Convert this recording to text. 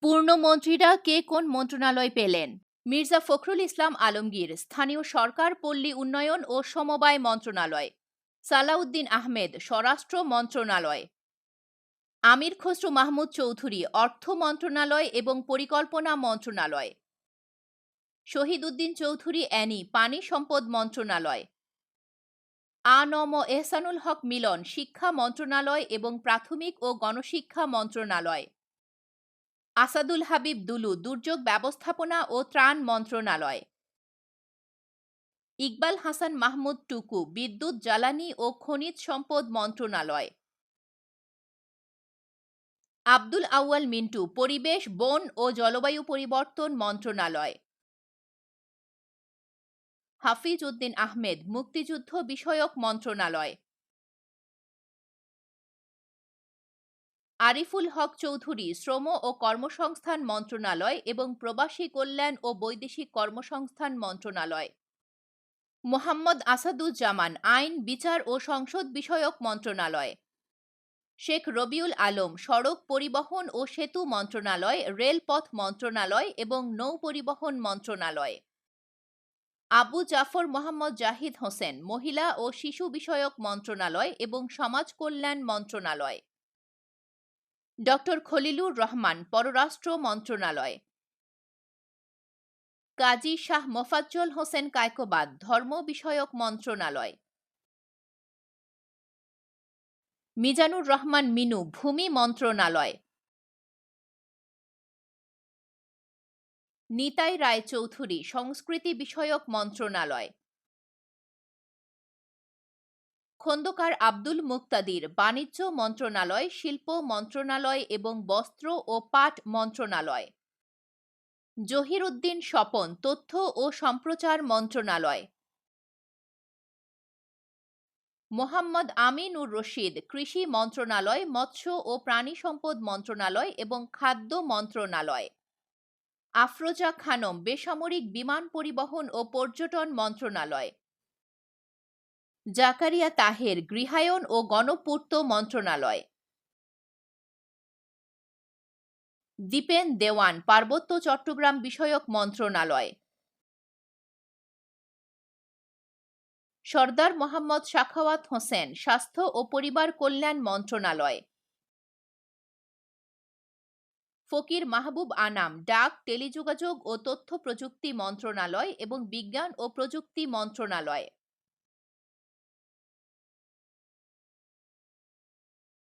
পূর্ণমন্ত্রীরা কে কোন মন্ত্রণালয় পেলেন? মির্জা ফখরুল ইসলাম আলমগীর, স্থানীয় সরকার, পল্লী উন্নয়ন ও সমবায় মন্ত্রণালয়। সালাউদ্দিন আহমেদ, স্বরাষ্ট্র মন্ত্রণালয়। আমির খসরু মাহমুদ চৌধুরী, অর্থ মন্ত্রণালয় এবং পরিকল্পনা মন্ত্রণালয়। শহীদ উদ্দিন চৌধুরী অ্যানি, পানি সম্পদ মন্ত্রণালয়। আ.ন.ম এহসানুল হক মিলন, শিক্ষা মন্ত্রণালয় এবং প্রাথমিক ও গণশিক্ষা মন্ত্রণালয়। আসাদুল হাবিব দুলু, দুর্যোগ ব্যবস্থাপনা ও ত্রাণ মন্ত্রণালয়। ইকবাল হাসান মাহমুদ টুকু, বিদ্যুৎ, জ্বালানি ও খনিজ সম্পদ মন্ত্রণালয়। আব্দুল আউয়াল মিন্টু, পরিবেশ, বন ও জলবায়ু পরিবর্তন মন্ত্রণালয়। হাফিজ উদ্দিন আহমেদ, মুক্তিযুদ্ধ বিষয়ক মন্ত্রণালয়। আরিফুল হক চৌধুরী, শ্রম ও কর্মসংস্থান মন্ত্রণালয় এবং প্রবাসী কল্যাণ ও বৈদেশিক কর্মসংস্থান মন্ত্রণালয়। মোহাম্মদ আসাদুজ্জামান, আইন, বিচার ও সংসদ বিষয়ক মন্ত্রণালয়। শেখ রবিউল আলম, সড়ক পরিবহন ও সেতু মন্ত্রণালয়, রেলপথ মন্ত্রণালয় এবং নৌ পরিবহন মন্ত্রণালয়। আবু জাফর মোহাম্মদ জাহিদ হোসেন, মহিলা ও শিশু বিষয়ক মন্ত্রণালয় এবং সমাজ কল্যাণ মন্ত্রণালয়। ডক্টর খলিলুর রহমান, পররাষ্ট্র মন্ত্রণালয়। কাজী শাহ মোফাজ্জল হোসেন কায়কোবাদ, ধর্ম বিষয়ক মন্ত্রণালয়। মিজানুর রহমান মিনু, ভূমি মন্ত্রণালয়। নিতাই রায় চৌধুরী, সংস্কৃতি বিষয়ক মন্ত্রণালয়। খন্দকার আব্দুল মুক্তাদির, বাণিজ্য মন্ত্রণালয়, শিল্প মন্ত্রণালয় এবং বস্ত্র ও পাট মন্ত্রণালয়। জহির উদ্দিন স্বপন, তথ্য ও সম্প্রচার মন্ত্রণালয়। মোহাম্মদ আমিনুর রশিদ, কৃষি মন্ত্রণালয়, মৎস্য ও প্রাণী সম্পদ মন্ত্রণালয় এবং খাদ্য মন্ত্রণালয়। আফরোজা খানম, বেসামরিক বিমান পরিবহন ও পর্যটন মন্ত্রণালয়। জাকারিয়া তাহের, গৃহায়ন ও গণপূর্ত মন্ত্রণালয়। দীপেন দেওয়ান, পার্বত্য চট্টগ্রাম বিষয়ক মন্ত্রণালয়। সরদার মোহাম্মদ সাখাওয়াত হোসেন, স্বাস্থ্য ও পরিবার কল্যাণ মন্ত্রণালয়। ফকির মাহবুব আনাম, ডাক, টেলিযোগাযোগ ও তথ্য প্রযুক্তি মন্ত্রণালয় এবং বিজ্ঞান ও প্রযুক্তি মন্ত্রণালয়।